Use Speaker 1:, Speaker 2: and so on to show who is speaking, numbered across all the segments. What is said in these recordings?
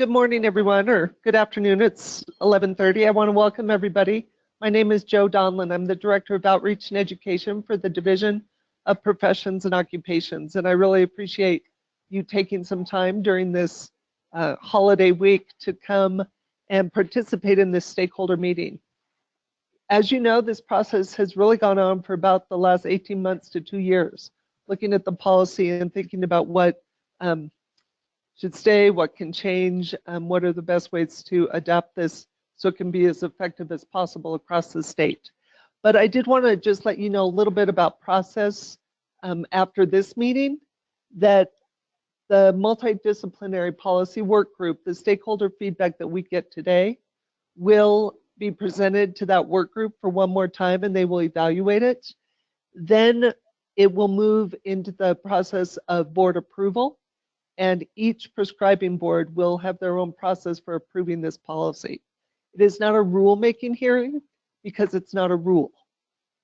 Speaker 1: Good morning, everyone, or good afternoon. It's 11:30. I want to welcome everybody. My name is Jo Donlin. I'm the Director of Outreach and Education for the Division of Professions and Occupations, and I really appreciate you taking some time during this holiday week to come and participate in this stakeholder meeting. As you know, this process has really gone on for about the last 18 months to 2 years, looking at the policy and thinking about what should stay, what can change, what are the best ways to adapt this so it can be as effective as possible across the state. But I did want to just let you know a little bit about process after this meeting, that the multidisciplinary policy work group, the stakeholder feedback that we get today, will be presented to that work group for one more time and they will evaluate it. Then it will move into the process of board approval, and each prescribing board will have their own process for approving this policy. It is not a rule-making hearing because it's not a rule.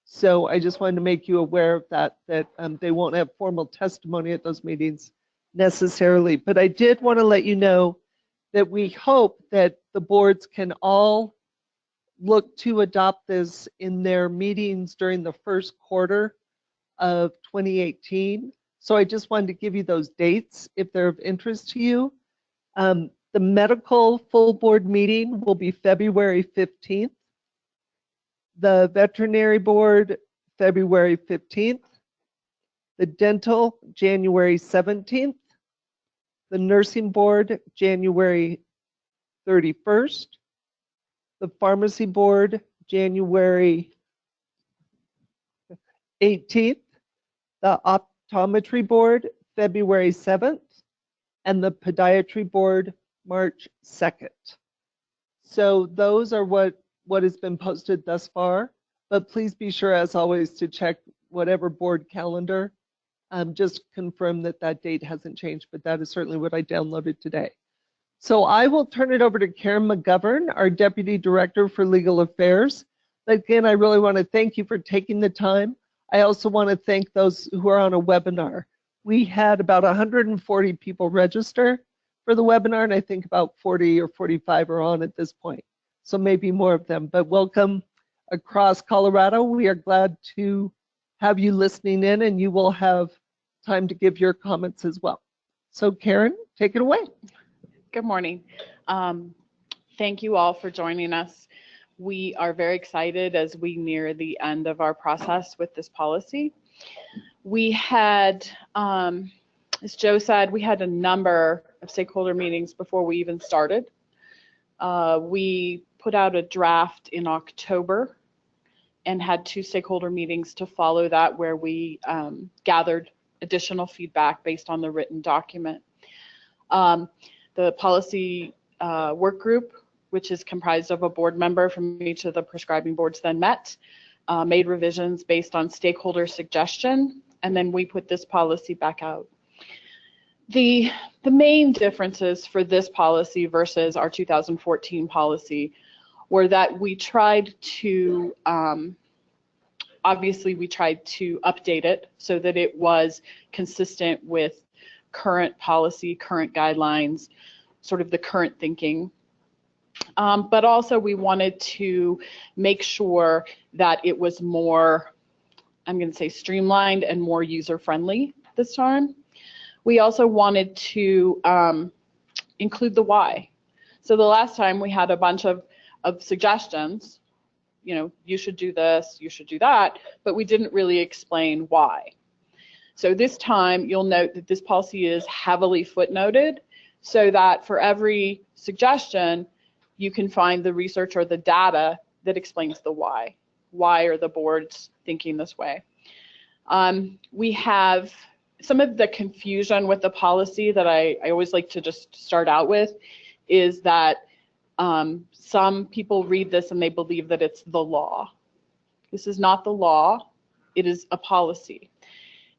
Speaker 1: So I just wanted to make you aware of that they won't have formal testimony at those meetings necessarily. But I did want to let you know that we hope that the boards can all look to adopt this in their meetings during the first quarter of 2018. So I just wanted to give you those dates if they're of interest to you. The medical full board meeting will be February 15th. The veterinary board, February 15th. The dental, January 17th. The nursing board, January 31st. The pharmacy board, January 18th. The optometry board, February 7th, and the podiatry board, March 2nd. So those are what has been posted thus far, but please be sure, as always, to check whatever board calendar. Just confirm that that date hasn't changed, but that is certainly what I downloaded today. So I will turn it over to Karen McGovern, our Deputy Director for Legal Affairs. Again, I really want to thank you for taking the time. I also want to thank those who are on a webinar. We had about 140 people register for the webinar, and I think about 40 or 45 are on at this point. So maybe more of them, but welcome across Colorado. We are glad to have you listening in, and you will have time to give your comments as well. So Karen, take it away.
Speaker 2: Good morning. Thank you all for joining us. We are very excited as we near the end of our process with this policy. We had, as Joe said, we had a number of stakeholder meetings before we even started. We put out a draft in October and had 2 stakeholder meetings to follow that, where we gathered additional feedback based on the written document. The policy work group, which is comprised of a board member from each of the prescribing boards, then met, made revisions based on stakeholder suggestion, and then we put this policy back out. The main differences for this policy versus our 2014 policy were that we tried to, obviously we tried to update it so that it was consistent with current policy, current guidelines, sort of the current thinking. But also we wanted to make sure that it was more, I'm going to say, streamlined and more user-friendly this time. We also wanted to include the why. So the last time we had a bunch of suggestions, you know, you should do this, you should do that, but we didn't really explain why. So this time you'll note that this policy is heavily footnoted, so that for every suggestion, you can find the research or the data that explains the why. Why are the boards thinking this way? We have some of the confusion with the policy that I always like to just start out with is that some people read this and they believe that it's the law. This is not the law, it is a policy.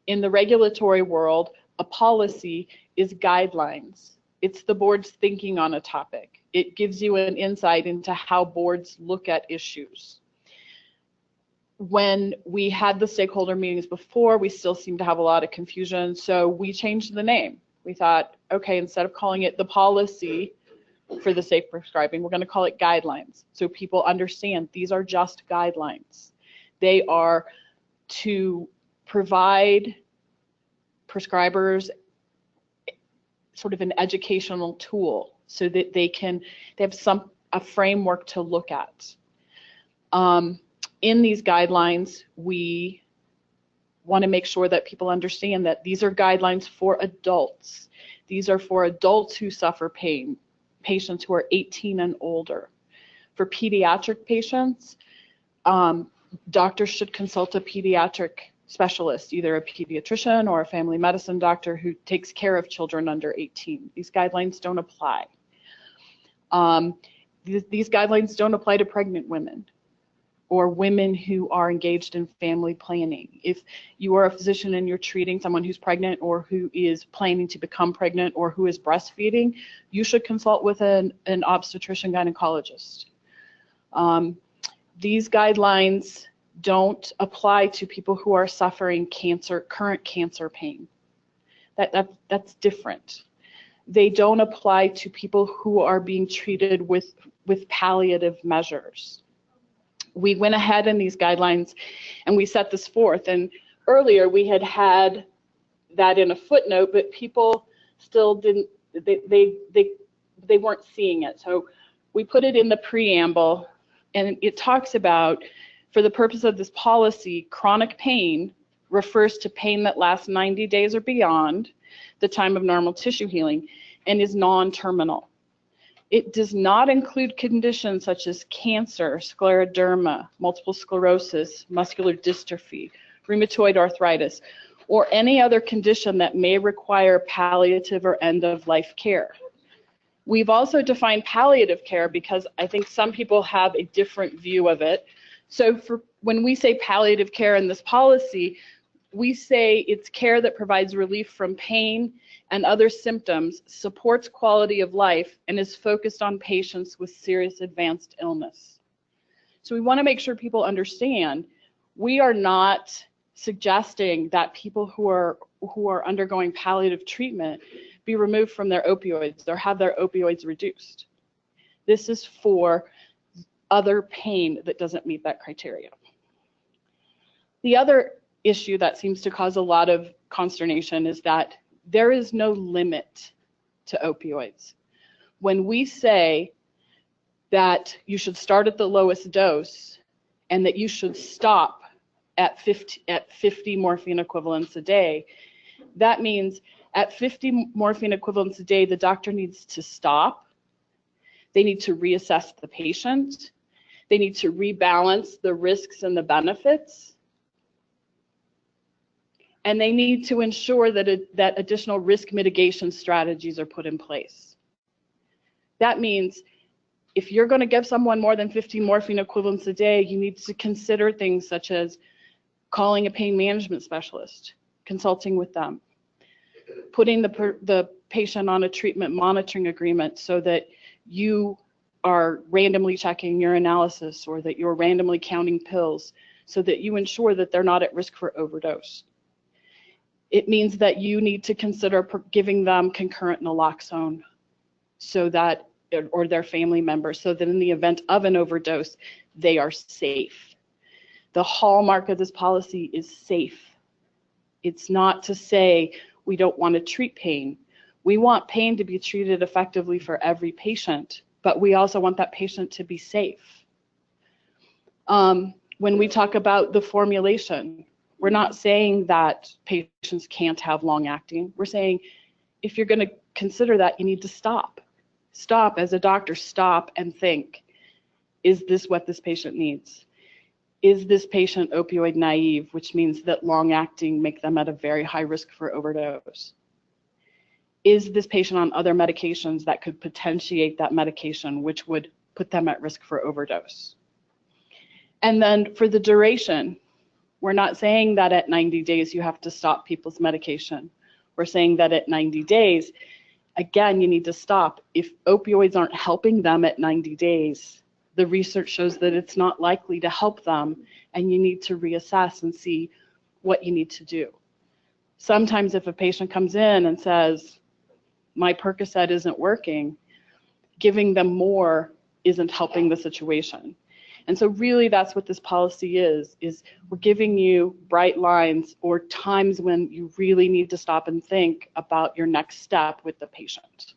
Speaker 2: In the regulatory world, a policy is guidelines. It's the board's thinking on a topic. It gives you an insight into how boards look at issues. When we had the stakeholder meetings before, we still seemed to have a lot of confusion, so we changed the name. We thought, okay, instead of calling it the policy, for the safe prescribing. We're going to call it guidelines, so people understand these are just guidelines. They are to provide prescribers sort of an educational tool so that they have a framework to look at. In these guidelines, we want to make sure that people understand that these are guidelines for adults. These are for adults who suffer pain, patients who are 18 and older. For pediatric patients, doctors should consult a pediatric specialist, either a pediatrician or a family medicine doctor who takes care of children under 18. These guidelines don't apply. These guidelines don't apply to pregnant women or women who are engaged in family planning. If you are a physician and you're treating someone who's pregnant or who is planning to become pregnant or who is breastfeeding, you should consult with an obstetrician gynecologist. These guidelines don't apply to people who are suffering current cancer pain. That's different. They don't apply to people who are being treated with palliative measures. We went ahead in these guidelines and we set this forth. And earlier we had that in a footnote, but people still didn't, they weren't seeing it. So we put it in the preamble, and it talks about, for the purpose of this policy, chronic pain refers to pain that lasts 90 days or beyond the time of normal tissue healing and is non-terminal. It does not include conditions such as cancer, scleroderma, multiple sclerosis, muscular dystrophy, rheumatoid arthritis, or any other condition that may require palliative or end-of-life care. We've also defined palliative care because I think some people have a different view of it. So when we say palliative care in this policy, we say it's care that provides relief from pain and other symptoms, supports quality of life, and is focused on patients with serious advanced illness. So we want to make sure people understand we are not suggesting that people who are undergoing palliative treatment be removed from their opioids or have their opioids reduced. This is for other pain that doesn't meet that criteria. The other issue that seems to cause a lot of consternation is that there is no limit to opioids. When we say that you should start at the lowest dose and that you should stop at 50 morphine equivalents a day, that means at 50 morphine equivalents a day, the doctor needs to stop. They need to reassess the patient. They need to rebalance the risks and the benefits. And they need to ensure that additional risk mitigation strategies are put in place. That means if you're going to give someone more than 50 morphine equivalents a day, you need to consider things such as calling a pain management specialist, consulting with them, putting the patient on a treatment monitoring agreement so that you are randomly checking your analysis or that you're randomly counting pills so that you ensure that they're not at risk for overdose. It means that you need to consider giving them concurrent naloxone so that, or their family members, so that in the event of an overdose, they are safe. The hallmark of this policy is safe. It's not to say we don't want to treat pain. We want pain to be treated effectively for every patient, but we also want that patient to be safe. When we talk about the formulation, we're not saying that patients can't have long-acting. We're saying if you're going to consider that, you need to stop. Stop as a doctor, stop and think, is this what this patient needs? Is this patient opioid naive, which means that long-acting make them at a very high risk for overdose? Is this patient on other medications that could potentiate that medication, which would put them at risk for overdose? And then for the duration, we're not saying that at 90 days you have to stop people's medication. We're saying that at 90 days, again, you need to stop. If opioids aren't helping them at 90 days, the research shows that it's not likely to help them, and you need to reassess and see what you need to do. Sometimes if a patient comes in and says, my Percocet isn't working, giving them more isn't helping the situation. And so really that's what this policy is we're giving you bright lines or times when you really need to stop and think about your next step with the patient.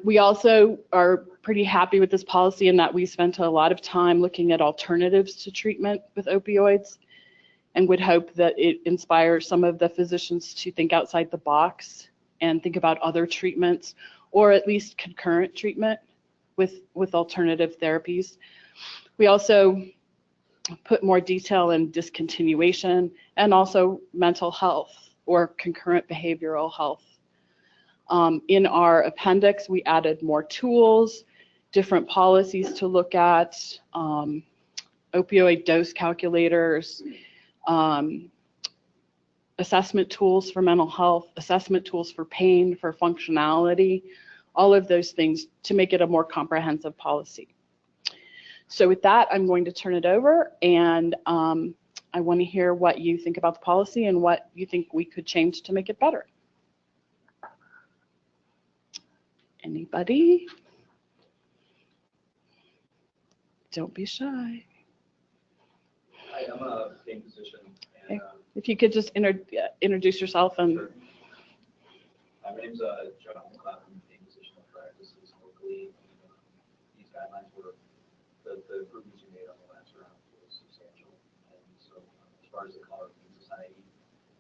Speaker 2: We also are pretty happy with this policy in that we spent a lot of time looking at alternatives to treatment with opioids, and would hope that it inspires some of the physicians to think outside the box and think about other treatments, or at least concurrent treatment with alternative therapies. We also put more detail in discontinuation and also mental health or concurrent behavioral health. In our appendix, we added more tools, different policies to look at, opioid dose calculators, assessment tools for mental health, assessment tools for pain, for functionality, all of those things to make it a more comprehensive policy. So with that, I'm going to turn it over, and I want to hear what you think about the policy and what you think we could change to make it better. Anybody? Don't be shy.
Speaker 3: Hi, I'm a pain physician. And,
Speaker 2: if you could just introduce yourself and.
Speaker 3: Sure. My name's John. I'm a pain physician in practices locally. These guidelines were the improvements you made on the last round was substantial. And so, as far as the Colorado Pain Society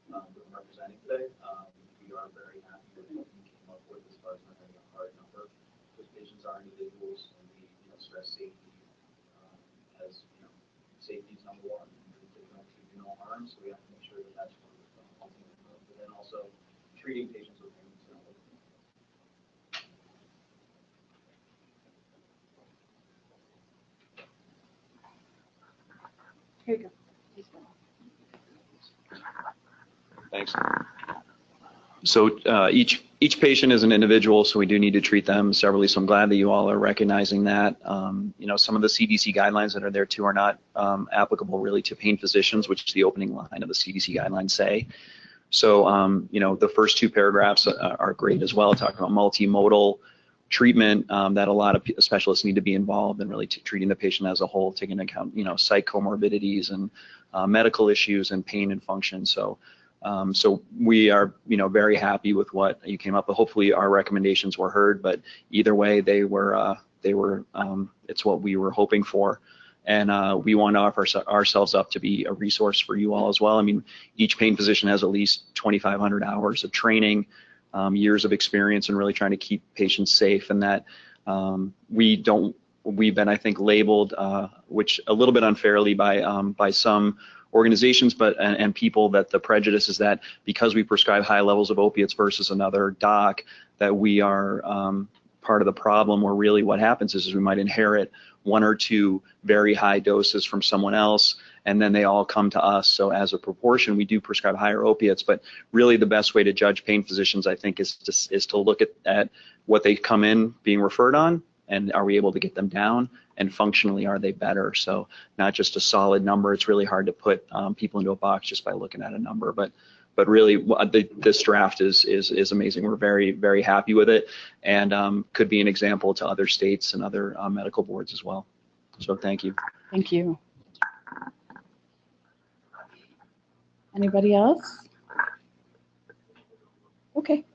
Speaker 3: that I'm representing today, we are very happy with what we came up with as far as not having a hard number. Because patients are individuals, and we stress safety as safety is number one. No harm, so we have to make sure that that's one of the ultimate goals. But then also treating patients with pain.
Speaker 2: Here you go.
Speaker 4: Thanks. So each patient is an individual, so we do need to treat them separately. So I'm glad that you all are recognizing that. Some of the CDC guidelines that are there too are not applicable really to pain physicians, which the opening line of the CDC guidelines say. So the first two paragraphs are great as well, talking about multimodal treatment that a lot of specialists need to be involved in really treating the patient as a whole, taking into account psych comorbidities and medical issues and pain and function. So we are, very happy with what you came up with. Hopefully our recommendations were heard, but either way, it's what we were hoping for. And we want to offer ourselves up to be a resource for you all as well. I mean, each pain physician has at least 2,500 hours of training, years of experience in really trying to keep patients safe, and that we've been, I think, labeled, which a little bit unfairly by some organizations, and people, that the prejudice is that because we prescribe high levels of opiates versus another doc, that we are part of the problem, where really what happens is we might inherit one or two very high doses from someone else, and then they all come to us. So as a proportion, we do prescribe higher opiates, but really the best way to judge pain physicians, I think, is to look at what they come in being referred on, and are we able to get them down, and functionally are they better? So not just a solid number. It's really hard to put people into a box just by looking at a number, but really this draft is amazing. We're very, very happy with it, and could be an example to other states and other medical boards as well. So thank you.
Speaker 2: Thank you. Anybody else? Okay.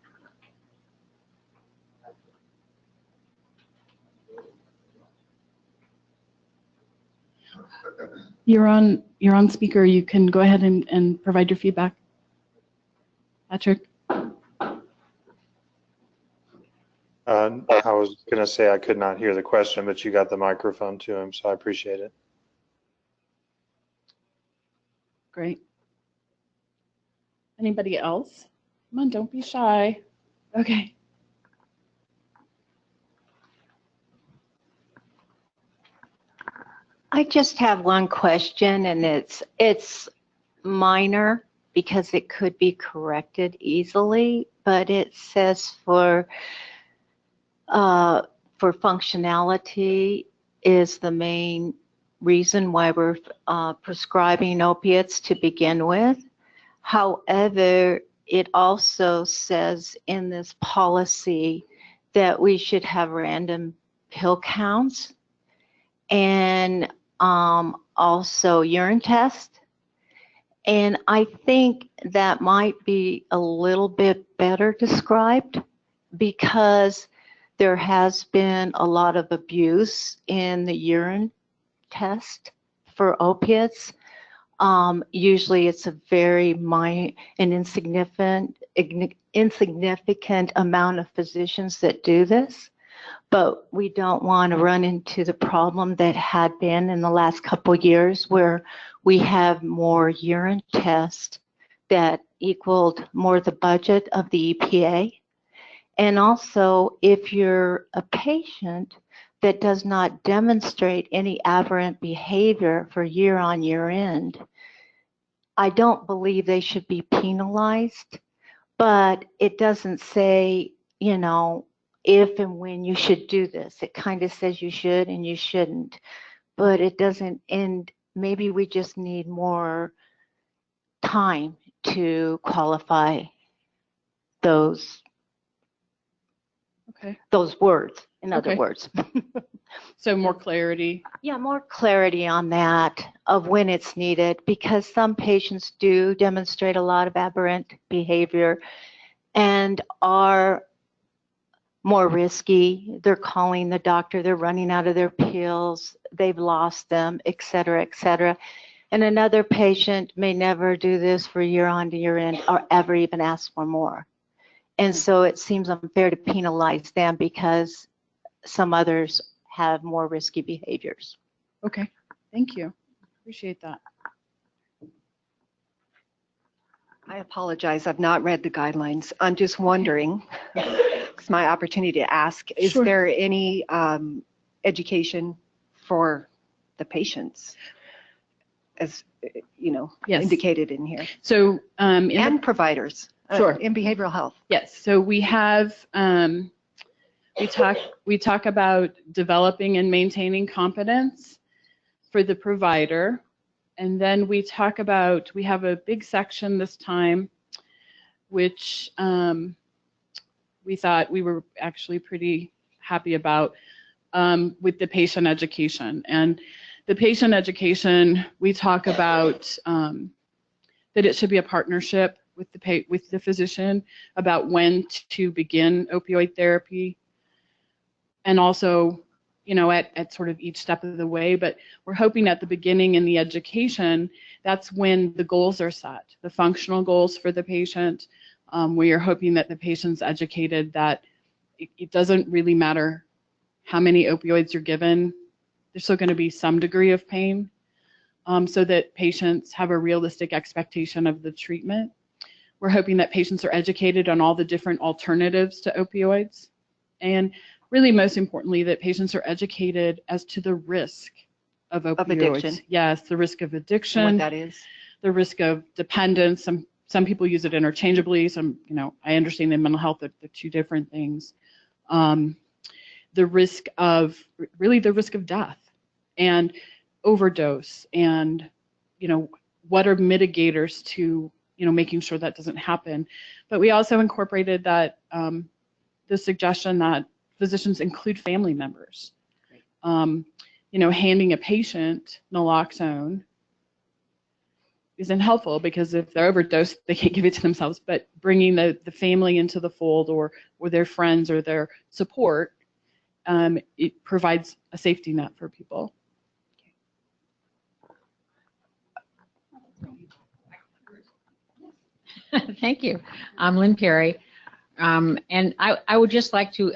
Speaker 2: You're on speaker. You can go ahead and provide your feedback. Patrick?
Speaker 5: I was going to say I could not hear the question, but you got the microphone to him, so I appreciate it.
Speaker 2: Great. Anybody else? Come on, don't be shy. Okay.
Speaker 6: I just have one question, and it's minor because it could be corrected easily, but it says for functionality is the main reason why we're prescribing opiates to begin with. However, it also says in this policy that we should have random pill counts and also urine test. And I think that might be a little bit better described because there has been a lot of abuse in the urine test for opiates. Usually it's a very insignificant amount of physicians that do this, but we don't want to run into the problem that had been in the last couple years where we have more urine tests that equaled more the budget of the EPA. And also, if you're a patient that does not demonstrate any aberrant behavior for year on year end, I don't believe they should be penalized, but it doesn't say, you know, if and when you should do this. It kind of says you should and you shouldn't, but it doesn't end. Maybe we just need more time to qualify those words, in other words.
Speaker 2: So more clarity.
Speaker 6: Yeah, more clarity on that of when it's needed, because some patients do demonstrate a lot of aberrant behavior and are more risky. They're calling the doctor, they're running out of their pills, they've lost them, et cetera, et cetera. And another patient may never do this for year on to year end or ever even ask for more. And so it seems unfair to penalize them because some others have more risky behaviors.
Speaker 2: Okay, thank you. Appreciate that.
Speaker 7: I apologize, I've not read the guidelines. I'm just wondering, it's my opportunity to ask, is
Speaker 2: Sure.
Speaker 7: there any education for the patients, as you know,
Speaker 2: Yes.
Speaker 7: indicated in here,
Speaker 2: So
Speaker 7: and providers
Speaker 2: Sure.
Speaker 7: in behavioral health?
Speaker 2: yes, so we have we talk about developing and maintaining competence for the provider, and then we talk about, we have a big section this time which we thought we were actually pretty happy about with the patient education. And the patient education, we talk about that it should be a partnership with the physician about when to begin opioid therapy, and also, you know, at sort of each step of the way. But we're hoping at the beginning in the education, that's when the goals are set, the functional goals for the patient. We are hoping that the patient's educated that it doesn't really matter how many opioids you're given, there's still going to be some degree of pain, so that patients have a realistic expectation of the treatment. We're hoping that patients are educated on all the different alternatives to opioids, and really most importantly, that patients are educated as to the risk of opioids.
Speaker 7: Of addiction.
Speaker 2: Yes, the risk of
Speaker 7: And
Speaker 2: addiction,
Speaker 7: what that is?
Speaker 2: the risk of dependence. Some people use it interchangeably. Some, you know, I understand in mental health that they're two different things. The risk of, really the risk of death and overdose, and, you know, what are mitigators to, you know, making sure that doesn't happen. But we also incorporated that the suggestion that physicians include family members. You know, handing a patient naloxone isn't helpful because if they're overdosed, they can't give it to themselves. But bringing the family into the fold, or their friends or their support, it provides a safety net for people.
Speaker 8: Thank you. I'm Lynn Perry. And I would just like to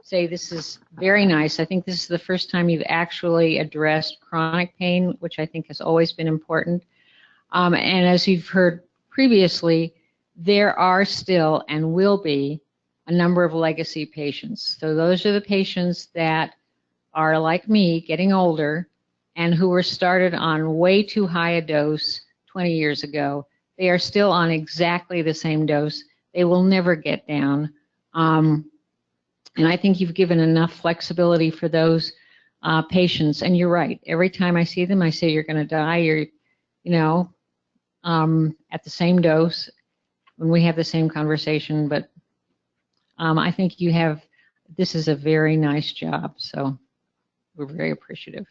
Speaker 8: say this is very nice. I think this is the first time you've actually addressed chronic pain, which I think has always been important. And as you've heard previously, there are still and will be a number of legacy patients. So those are the patients that are like me, getting older, and who were started on way too high a dose 20 years ago. They are still on exactly the same dose. They will never get down. And I think you've given enough flexibility for those patients. And you're right. Every time I see them, I say, you're going to die. You're, you know, at the same dose when we have the same conversation. But I think you have this is a very nice job, so we're very appreciative.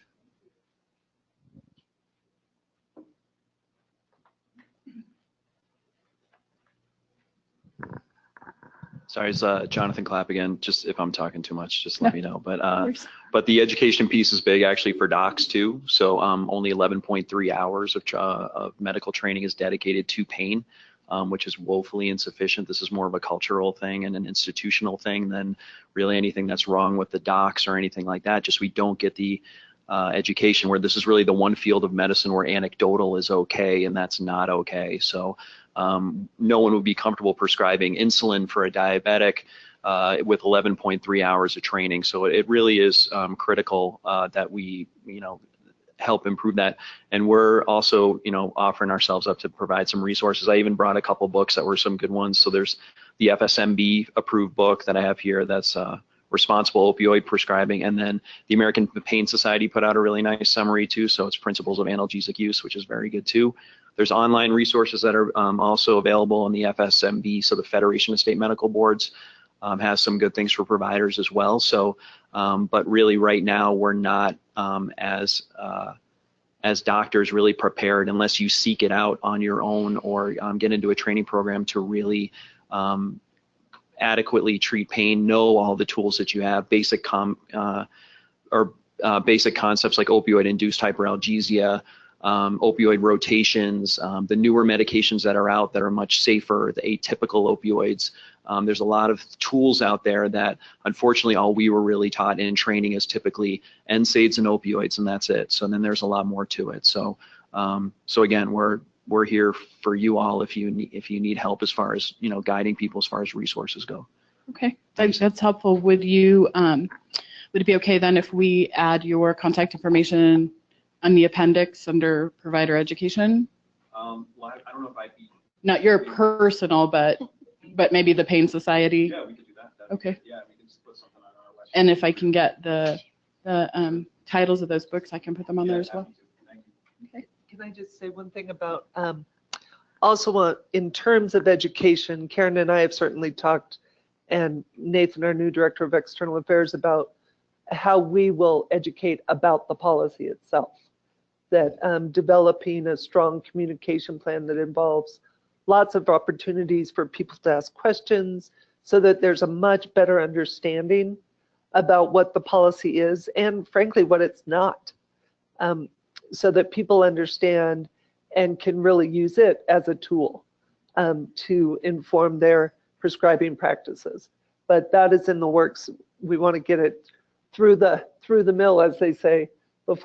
Speaker 4: Sorry, it's Jonathan Clapp again. Just if I'm talking too much, just let me know. But the education piece is big actually for docs too. So only 11.3 hours of medical training is dedicated to pain, which is woefully insufficient. This is more of a cultural thing and an institutional thing than really anything that's wrong with the docs or anything like that. Just we don't get the education where this is really the one field of medicine where anecdotal is okay and that's not okay. So no one would be comfortable prescribing insulin for a diabetic with 11.3 hours of training. So it really is critical that we, help improve that. And we're also, offering ourselves up to provide some resources. I even brought a couple books that were some good ones. So there's the FSMB approved book that I have here that's responsible opioid prescribing. And then the American Pain Society put out a really nice summary too. So it's principles of analgesic use, which is very good too. There's online resources that are also available in the FSMB. So the Federation of State Medical Boards has some good things for providers as well. So, but really right now we're not as doctors really prepared unless you seek it out on your own or get into a training program to really adequately treat pain, know all the tools that you have, basic basic concepts like opioid-induced hyperalgesia, opioid rotations, the newer medications that are out that are much safer, the atypical opioids. There's a lot of tools out there that unfortunately all we were really taught in training is typically NSAIDs and opioids, and that's it. So then there's a lot more to it. So so again, we're here for you all if you need help as far as guiding people as far as resources go.
Speaker 2: Okay, that's helpful. Would it be okay then if we add your contact information on the appendix under provider education?
Speaker 4: Well, I don't know if I'd be.
Speaker 2: Not your personal, but maybe the Pain Society.
Speaker 4: Yeah, we could do that.
Speaker 2: Okay.
Speaker 4: Yeah, we can just put something on our website.
Speaker 2: And if I can get the titles of those books, I can put them on there as well.
Speaker 1: Okay. Can I just say one thing about also in terms of education, Karen and I have certainly talked, and Nathan, our new director of external affairs, about how we will educate about the policy itself. That developing a strong communication plan that involves lots of opportunities for people to ask questions so that there's a much better understanding about what the policy is and frankly what it's not, so that people understand and can really use it as a tool to inform their prescribing practices. But that is in the works. We want to get it through the mill, as they say, but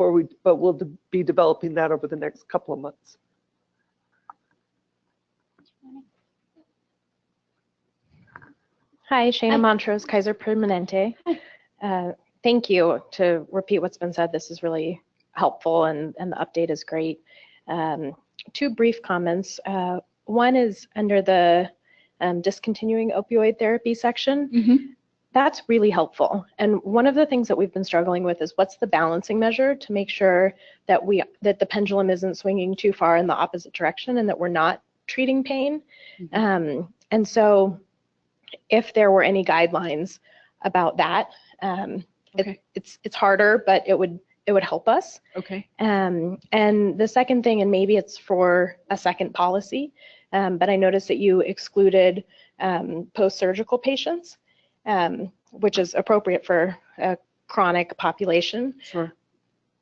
Speaker 1: we'll be developing that over the next couple of months.
Speaker 9: Hi, Shana Montrose, Kaiser Permanente. Thank you. To repeat what's been said, this is really helpful and the update is great. Two brief comments. One is under the discontinuing opioid therapy section.
Speaker 2: Mm-hmm.
Speaker 9: That's really helpful. And one of the things that we've been struggling with is what's the balancing measure to make sure that the pendulum isn't swinging too far in the opposite direction and that we're not treating pain.
Speaker 2: Mm-hmm.
Speaker 9: And so if there were any guidelines about that,
Speaker 2: okay.
Speaker 9: It's harder, but it would help us.
Speaker 2: Okay.
Speaker 9: And the second thing, and maybe it's for a second policy, but I noticed that you excluded post-surgical patients, which is appropriate for a chronic population.
Speaker 2: Sure.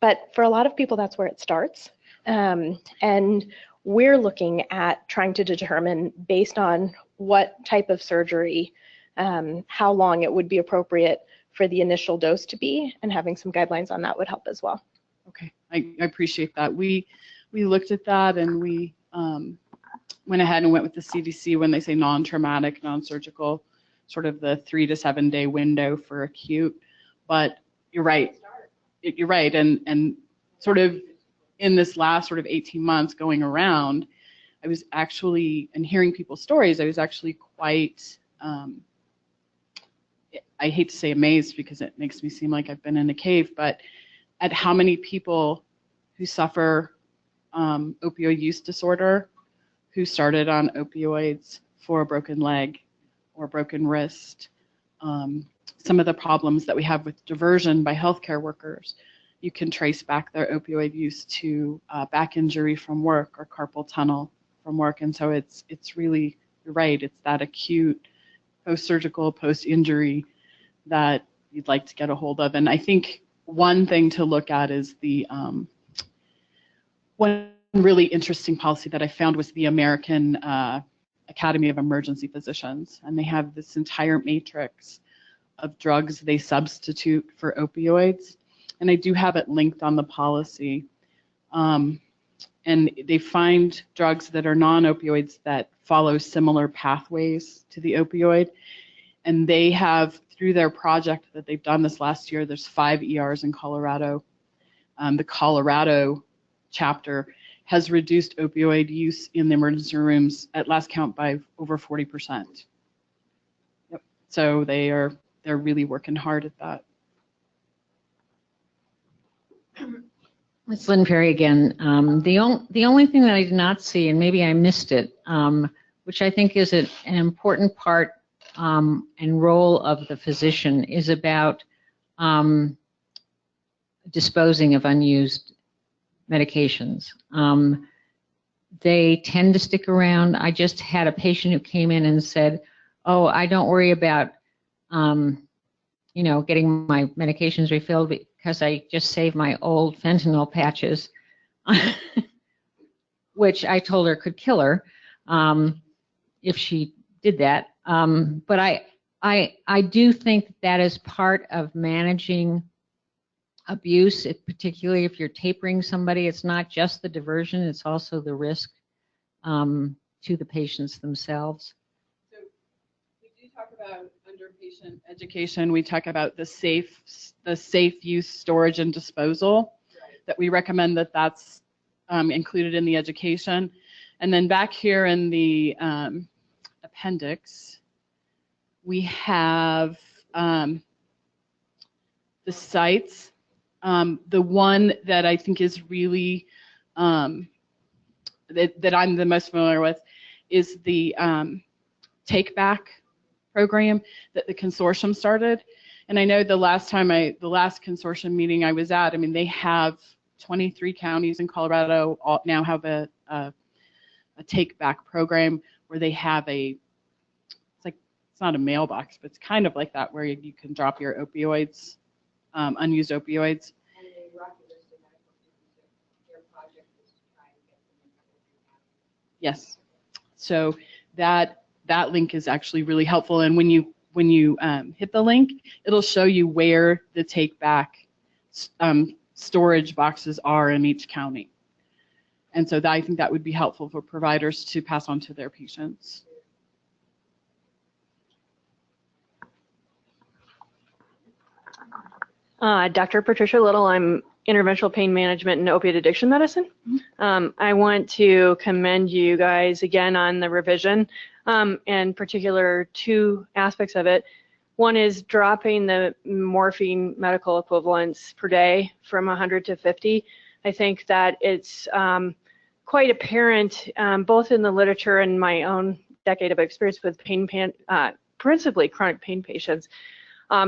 Speaker 9: But for a lot of people, that's where it starts. And we're looking at trying to determine, based on what type of surgery, how long it would be appropriate for the initial dose to be, and having some guidelines on that would help as well.
Speaker 2: Okay, I appreciate that. We looked at that and we went ahead and went with the CDC when they say non-traumatic, non-surgical, sort of the 3 to 7 day window for acute. But you're right. You're right. And sort of in this last sort of 18 months going around, I was actually, and hearing people's stories, I was actually quite, I hate to say amazed because it makes me seem like I've been in a cave, but at how many people who suffer opioid use disorder, who started on opioids for a broken leg or broken wrist, some of the problems that we have with diversion by healthcare workers. You can trace back their opioid use to back injury from work or carpal tunnel from work. And so it's really, you're right, it's that acute post-surgical, post-injury that you'd like to get a hold of. And I think one thing to look at is the one really interesting policy that I found was the American Academy of Emergency Physicians. And they have this entire matrix of drugs they substitute for opioids. And I do have it linked on the policy. And they find drugs that are non-opioids that follow similar pathways to the opioid. And they have, through their project that they've done this last year, there's 5 ERs in Colorado. The Colorado chapter has reduced opioid use in the emergency rooms at last count by over 40%. Yep. So they're really working hard at that.
Speaker 8: It's Lynn Perry again. The only thing that I did not see, and maybe I missed it, which I think is an important part and role of the physician, is about disposing of unused medications. They tend to stick around. I just had a patient who came in and said, "Oh, I don't worry about, getting my medications refilled because I just saved my old fentanyl patches," which I told her could kill her if she did that. But I do think that is part of managing abuse, particularly if you're tapering somebody. It's not just the diversion, it's also the risk to the patients themselves.
Speaker 2: So we do talk about under patient education, we talk about the safe use, storage, and disposal, that we recommend that that's included in the education. And then back here in the appendix, we have the sites. The one that I think is really, that I'm the most familiar with, is the Take Back program that the consortium started. And I know the last consortium meeting I was at, I mean, they have 23 counties in Colorado all now have a Take Back program where they have it's not a mailbox, but it's kind of like that, where you can drop your opioids, unused opioids.
Speaker 10: And the Rocky Listed Medical Institute, their project is to try and get them into every county.
Speaker 2: Yes. So that link is actually really helpful. And when you hit the link, it'll show you where the Take Back storage boxes are in each county. And so I think that would be helpful for providers to pass on to their patients.
Speaker 11: Dr. Patricia Little, I'm interventional pain management and opiate addiction medicine. I want to commend you guys again on the revision, and particular 2 aspects of it. One is dropping the morphine medical equivalents per day from 100 to 50. I think that it's quite apparent, both in the literature and my own decade of experience with principally chronic pain patients,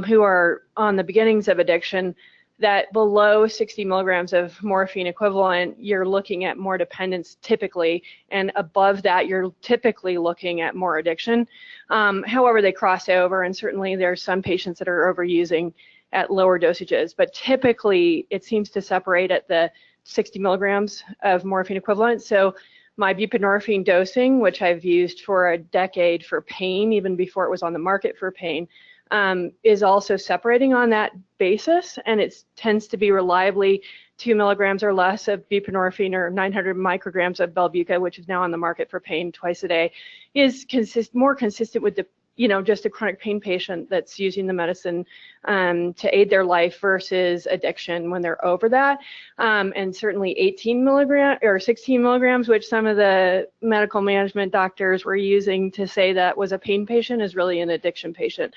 Speaker 11: who are on the beginnings of addiction, that below 60 milligrams of morphine equivalent, you're looking at more dependence typically, and above that, you're typically looking at more addiction. However, they cross over, and certainly there's some patients that are overusing at lower dosages, but typically it seems to separate at the 60 milligrams of morphine equivalent. So my buprenorphine dosing, which I've used for a decade for pain, even before it was on the market for pain, is also separating on that basis, and it tends to be reliably 2 milligrams or less of buprenorphine or 900 micrograms of Belbuca, which is now on the market for pain twice a day, is more consistent with the, just a chronic pain patient that's using the medicine to aid their life versus addiction when they're over that. And certainly 18 milligrams or 16 milligrams, which some of the medical management doctors were using to say that was a pain patient, is really an addiction patient.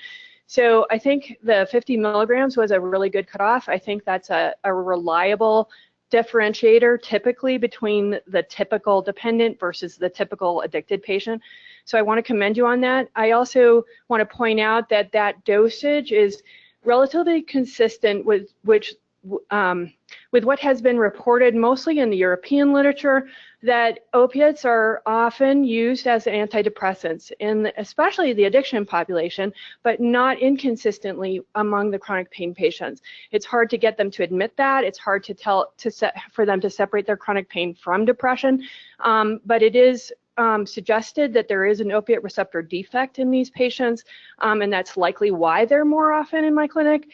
Speaker 11: So I think the 50 milligrams was a really good cutoff. I think that's a reliable differentiator typically between the typical dependent versus the typical addicted patient. So I want to commend you on that. I also want to point out that that dosage is relatively consistent with what has been reported mostly in the European literature, that opiates are often used as antidepressants in especially the addiction population, but not inconsistently among the chronic pain patients. It's hard to get them to admit that. It's hard for them to separate their chronic pain from depression, but it is suggested that there is an opiate receptor defect in these patients, and that's likely why they're more often in my clinic.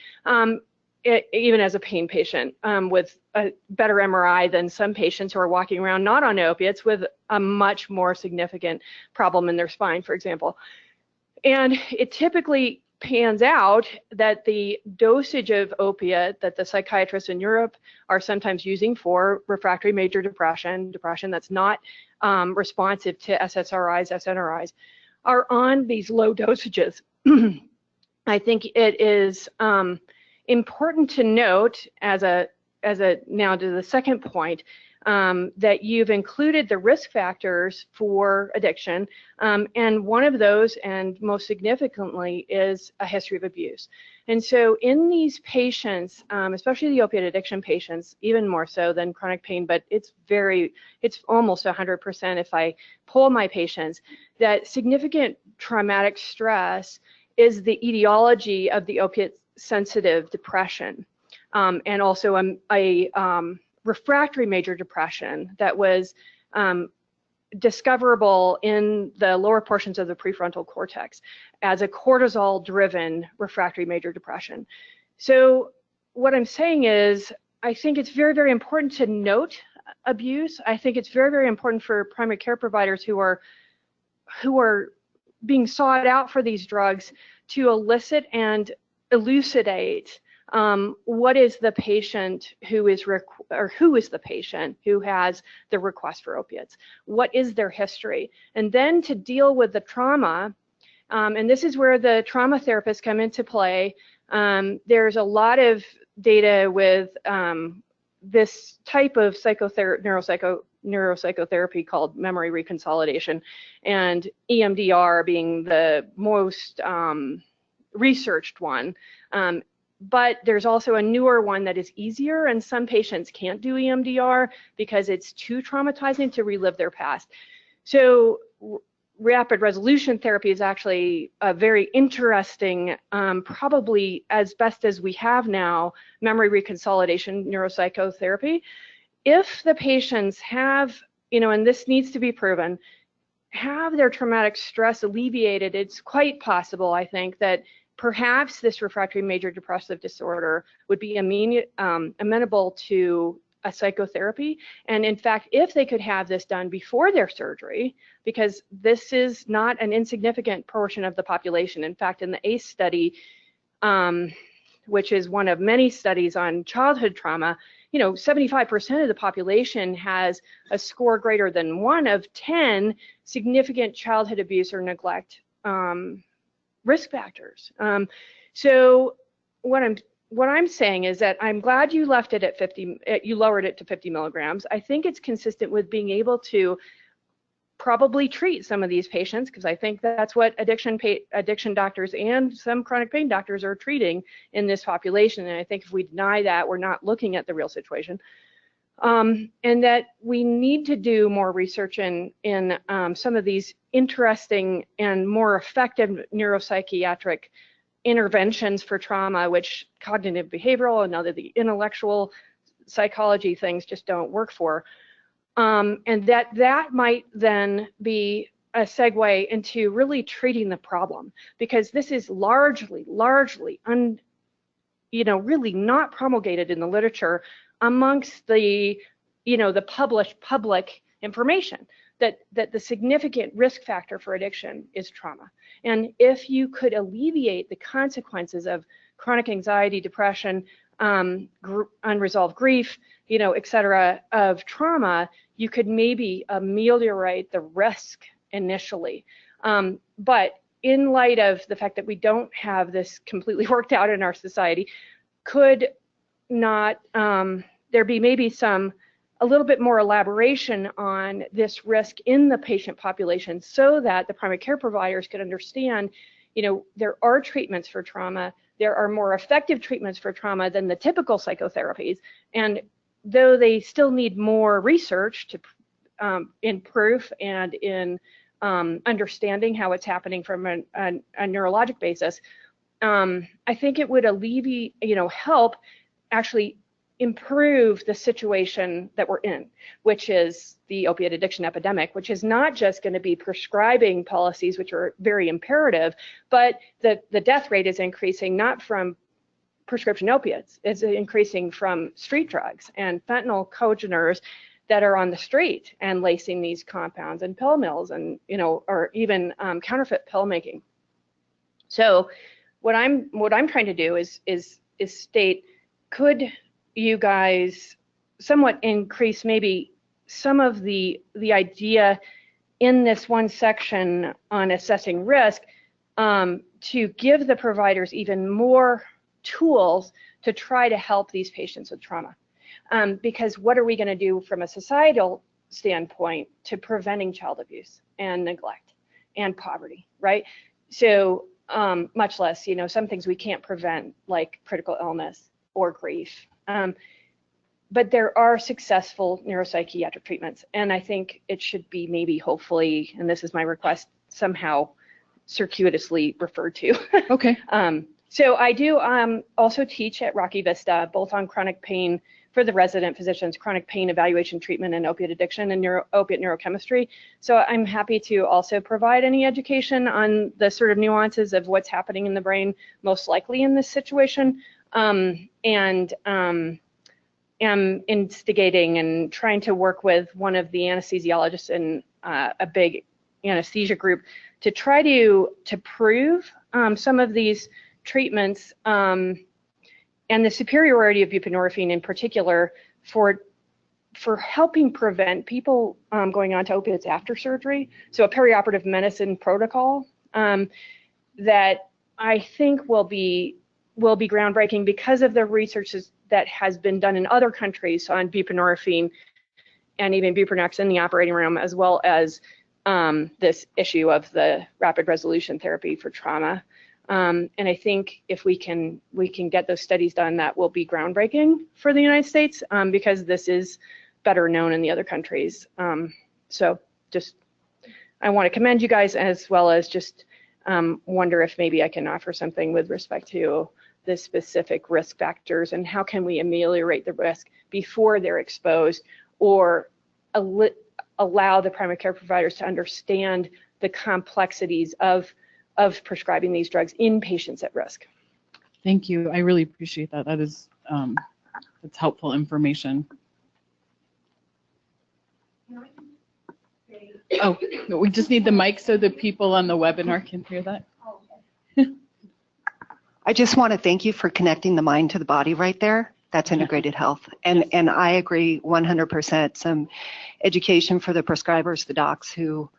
Speaker 11: Even as a pain patient with a better MRI than some patients who are walking around not on opiates with a much more significant problem in their spine, for example. And it typically pans out that the dosage of opiate that the psychiatrists in Europe are sometimes using for refractory major depression that's not responsive to SSRIs, SNRIs, are on these low dosages. I think it is important to note now to the second point, that you've included the risk factors for addiction, and one of those, and most significantly, is a history of abuse. And so in these patients, especially the opiate addiction patients, even more so than chronic pain, but it's almost 100% if I poll my patients, that significant traumatic stress is the etiology of the opiate sensitive depression, and also a refractory major depression that was discoverable in the lower portions of the prefrontal cortex as a cortisol-driven refractory major depression. So what I'm saying is, I think it's very, very important to note abuse. I think it's very, very important for primary care providers who are being sought out for these drugs to elicit and elucidate what is the patient who is the patient who has the request for opiates, what is their history, and then to deal with the trauma. And this is where the trauma therapists come into play. There's a lot of data with this type of neuropsychotherapy called memory reconsolidation, and EMDR being the most researched one. But there's also a newer one that is easier, and some patients can't do EMDR because it's too traumatizing to relive their past. So rapid resolution therapy is actually a very interesting, probably as best as we have now, memory reconsolidation neuropsychotherapy. If the patients have, and this needs to be proven, have their traumatic stress alleviated, it's quite possible, I think, that perhaps this refractory major depressive disorder would be amenable to a psychotherapy. And in fact, if they could have this done before their surgery, because this is not an insignificant portion of the population. In fact, in the ACE study, which is one of many studies on childhood trauma, 75% of the population has a score greater than 1 of 10 significant childhood abuse or neglect risk factors. So what I'm saying is that I'm glad you left it at 50, you lowered it to 50 milligrams. I think it's consistent with being able to probably treat some of these patients, because I think that's what addiction doctors and some chronic pain doctors are treating in this population. And I think if we deny that, we're not looking at the real situation. And that we need to do more research in some of these interesting and more effective neuropsychiatric interventions for trauma, which cognitive behavioral and other the intellectual psychology things just don't work for. And that might then be a segue into really treating the problem, because this is largely really not promulgated in the literature amongst the, the published public information, that the significant risk factor for addiction is trauma. And if you could alleviate the consequences of chronic anxiety, depression, unresolved grief, et cetera, of trauma, you could maybe ameliorate the risk initially. But in light of the fact that we don't have this completely worked out in our society, could not there be maybe a little bit more elaboration on this risk in the patient population so that the primary care providers could understand, there are treatments for trauma. There are more effective treatments for trauma than the typical psychotherapies. And though they still need more research to in proof and in understanding how it's happening from a neurologic basis, I think it would alleviate, help actually improve the situation that we're in, which is the opiate addiction epidemic, which is not just going to be prescribing policies, which are very imperative, but the death rate is increasing not from prescription opiates, it's increasing from street drugs and fentanyl cogeners that are on the street and lacing these compounds and pill mills and, or even counterfeit pill making. So what I'm trying to do is state, could you guys somewhat increase maybe some of the idea in this one section on assessing risk to give the providers even more tools to try to help these patients with trauma? Because what are we going to do from a societal standpoint to preventing child abuse and neglect and poverty, right? So much less, some things we can't prevent, like critical illness or grief. But there are successful neuropsychiatric treatments, and I think it should be maybe, hopefully, and this is my request, somehow circuitously referred to.
Speaker 2: Okay.
Speaker 11: So I do also teach at Rocky Vista, both on chronic pain for the resident physicians, chronic pain evaluation, treatment, and opiate addiction, and opiate neurochemistry. So I'm happy to also provide any education on the sort of nuances of what's happening in the brain, most likely in this situation. And am instigating and trying to work with one of the anesthesiologists in a big anesthesia group to try to prove some of these treatments and the superiority of buprenorphine in particular for helping prevent people going on to opiates after surgery. So a perioperative medicine protocol that I think will be groundbreaking because of the research that has been done in other countries on buprenorphine and even buprenorphine in the operating room, as well as this issue of the rapid resolution therapy for trauma. And I think if we can get those studies done, that will be groundbreaking for the United States because this is better known in the other countries. So just, I want to commend you guys, as well as just wonder if maybe I can offer something with respect to the specific risk factors and how can we ameliorate the risk before they're exposed, or allow the primary care providers to understand the complexities of prescribing these drugs in patients at risk.
Speaker 2: Thank you. I really appreciate that. That is that's helpful information. Oh, we just need the mic so the people on the webinar can hear that.
Speaker 7: I just want to thank you for connecting the mind to the body right there. That's integrated health. And I agree 100%. Some education for the prescribers, the docs who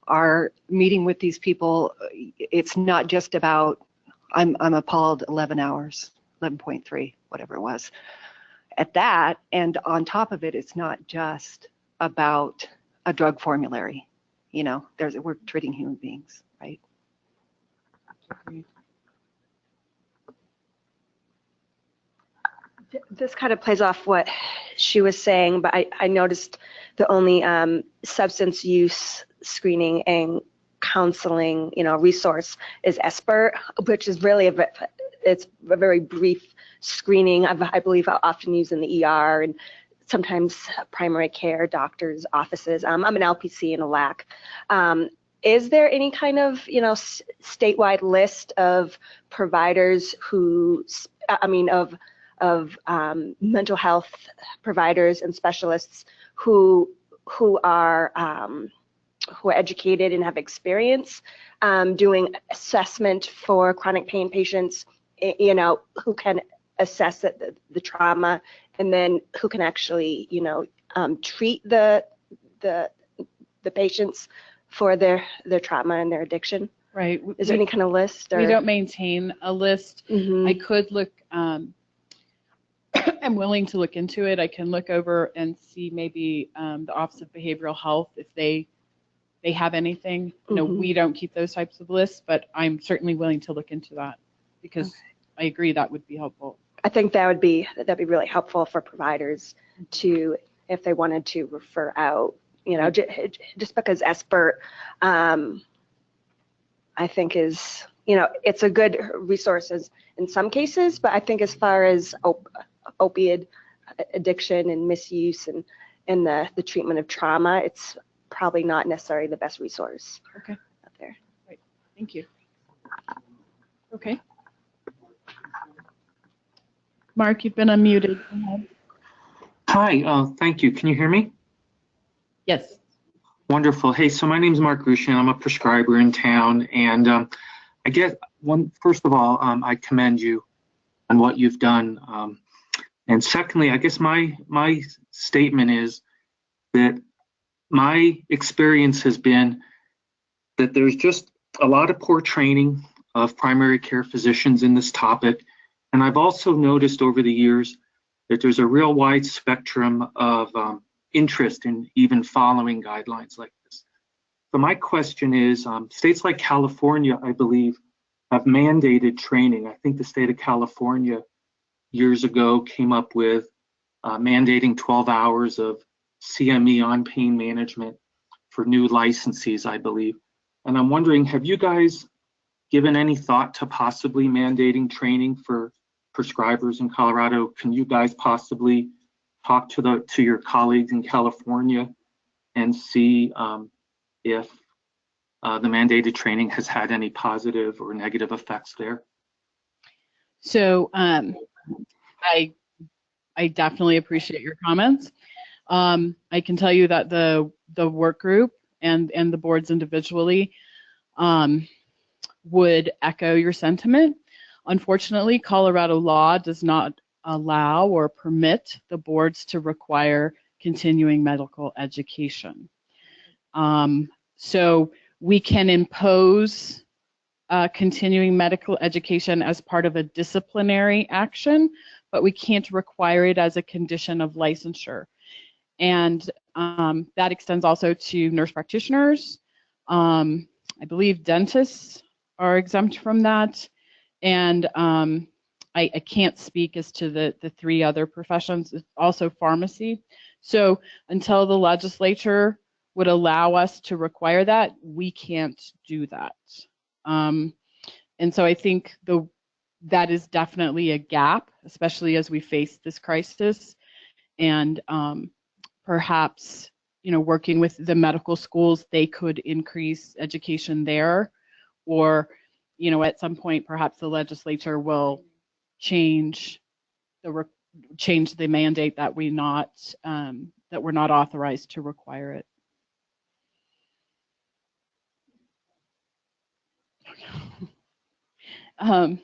Speaker 7: are meeting with these people. It's not just about, I'm appalled 11 hours, 11.3, whatever it was. At that, and on top of it, it's not just about a drug formulary. We're treating human beings, right?
Speaker 12: This kind of plays off what she was saying, but I noticed the only substance use screening and counseling, resource is ESPER, which is really it's a very brief screening. I believe I often use in the ER and sometimes primary care doctors' offices. I'm an LPC and a LAC. Is there any kind of, statewide list of providers who, of mental health providers and specialists who are educated and have experience doing assessment for chronic pain patients, who can assess the trauma, and then who can actually, treat the patients for their trauma and their addiction?
Speaker 2: Right.
Speaker 12: Is there any kind of list? Or?
Speaker 2: We don't maintain a list.
Speaker 12: Mm-hmm.
Speaker 2: I could look I'm willing to look into it. I can look over and see maybe the Office of Behavioral Health if they have anything. You know, we don't keep those types of lists, but I'm certainly willing to look into that because I agree that would be helpful.
Speaker 12: I think that'd be really helpful for providers to, if they wanted to refer out, you know, just because SBIRT, I think is, you know, it's a good resource in some cases, but I think as far as opioid addiction and misuse and the treatment of trauma, it's probably not necessarily the best resource out there.
Speaker 2: Right. Thank you. Okay. Mark, you've been unmuted.
Speaker 13: Hi, thank you. Can you hear me?
Speaker 2: Yes.
Speaker 13: Wonderful. Hey, so my name is Mark Grushin. I'm a prescriber in town, and I guess first of all, I commend you on what you've done, and secondly, I guess my statement is that my experience has been that there's just a lot of poor training of primary care physicians in this topic, and I've also noticed over the years that there's a real wide spectrum of interest in even following guidelines like this. So my question is, states like California, I believe, have mandated training. I think the state of California years ago came up with mandating 12 hours of CME on pain management for new licensees, I believe. And I'm wondering, have you guys given any thought to possibly mandating training for prescribers in Colorado? Can you guys possibly talk to your colleagues in California and see if the mandated training has had any positive or negative effects there?
Speaker 2: So I definitely appreciate your comments. I can tell you that the work group and the boards individually would echo your sentiment. Unfortunately, Colorado law does not allow or permit the boards to require continuing medical education. So we can impose continuing medical education as part of a disciplinary action, but we can't require it as a condition of licensure. And that extends also to nurse practitioners. I believe dentists are exempt from that. And I can't speak as to the three other professions, it's also pharmacy. So until the legislature would allow us to require that, we can't do that. And so I think that is definitely a gap, especially as we face this crisis. And perhaps, you know, working with the medical schools, they could increase education there, or, you know, at some point, perhaps the legislature will change the mandate that we're not authorized to require it. Do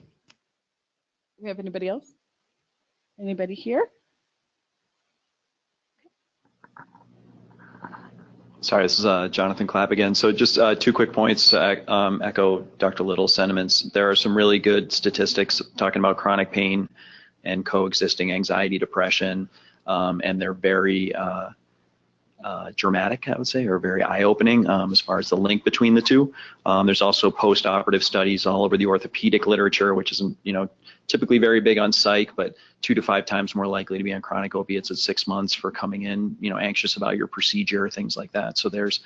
Speaker 2: we have anybody else? Anybody here?
Speaker 4: Sorry, this is Jonathan Clapp again. So just 2 quick points to echo Dr. Little's sentiments. There are some really good statistics talking about chronic pain and coexisting anxiety, depression, and they're very dramatic, I would say, or very eye-opening as far as the link between the two. There's also post-operative studies all over the orthopedic literature, which is, you know, typically very big on psych, but 2 to 5 times more likely to be on chronic opiates at 6 months for coming in, you know, anxious about your procedure, things like that. So there's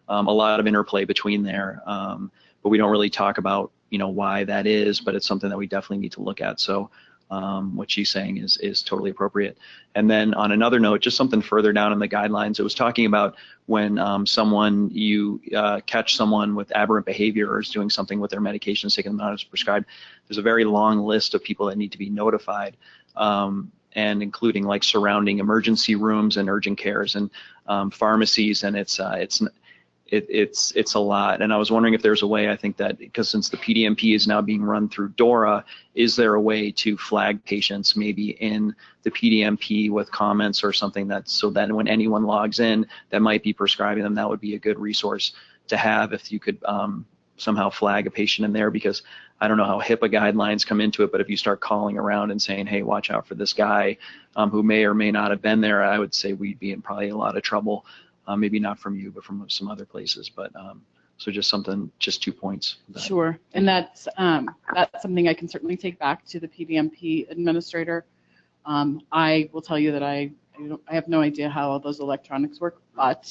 Speaker 4: a lot of interplay between there, but we don't really talk about, you know, why that is, but it's something that we definitely need to look at. So what she's saying is totally appropriate. And then on another note, just something further down in the guidelines, it was talking about when you catch someone with aberrant behavior or is doing something with their medications, taking them out as prescribed, there's a very long list of people that need to be notified, and including like surrounding emergency rooms and urgent cares and pharmacies, and it's a lot. And I was wondering if there's a way, I think that because since the PDMP is now being run through DORA, is there a way to flag patients maybe in the PDMP with comments or something so that when anyone logs in that might be prescribing them, that would be a good resource to have if you could somehow flag a patient in there, because I don't know how HIPAA guidelines come into it, but if you start calling around and saying, hey, watch out for this guy who may or may not have been there, I would say we'd be in probably a lot of trouble. Maybe not from you, but from some other places. But so just 2 points.
Speaker 2: Sure, and that's something I can certainly take back to the PDMP administrator. I will tell you that I have no idea how all those electronics work, but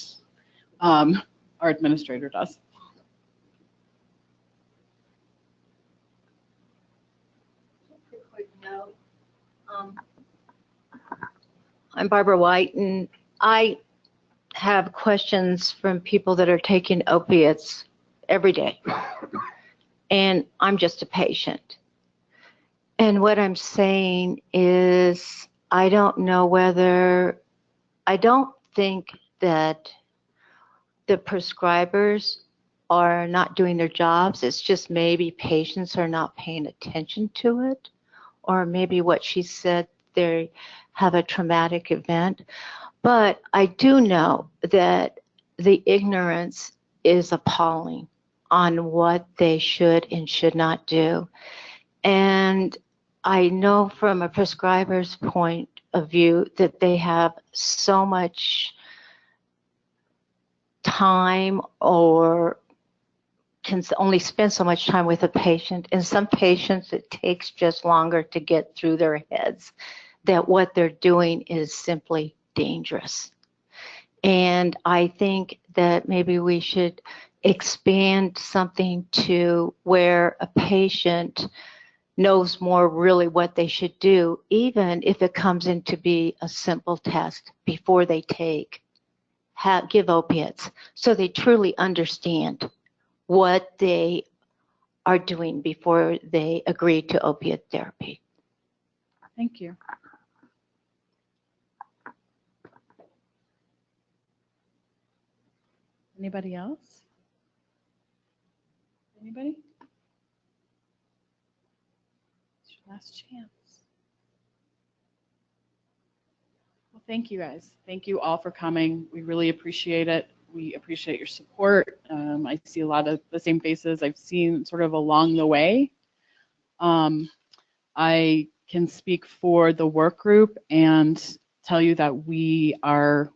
Speaker 2: our administrator does.
Speaker 6: Quick note. I'm Barbara White, and I have questions from people that are taking opiates every day, and I'm just a patient. And what I'm saying is, I don't think that the prescribers are not doing their jobs. It's just maybe patients are not paying attention to it, or maybe what she said, they have a traumatic event. But I do know that the ignorance is appalling on what they should and should not do. And I know from a prescriber's point of view that they have so much time or can only spend so much time with a patient. And some patients, it takes just longer to get through their heads that what they're doing is simply dangerous. And I think that maybe we should expand something to where a patient knows more really what they should do, even if it comes in to be a simple test before they give opiates, so they truly understand what they are doing before they agree to opiate therapy.
Speaker 2: Thank you. Anybody else? Anybody? It's your last chance. Well, thank you guys. Thank you all for coming. We really appreciate it. We appreciate your support. I see a lot of the same faces I've seen sort of along the way. I can speak for the work group and tell you that we are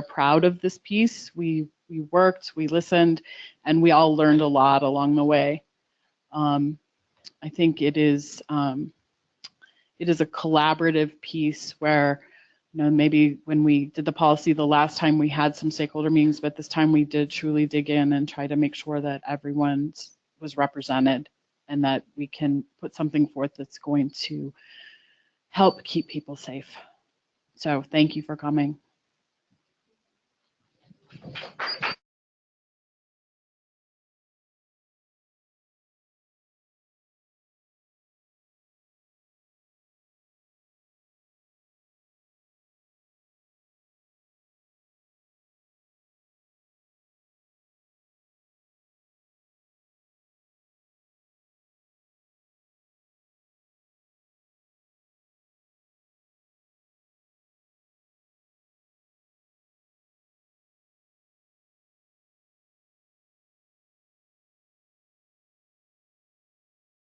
Speaker 2: proud of this piece. We worked, we listened, and we all learned a lot along the way. I think it is a collaborative piece where, you know, maybe when we did the policy the last time we had some stakeholder meetings, but this time we did truly dig in and try to make sure that everyone was represented and that we can put something forth that's going to help keep people safe. So thank you for coming.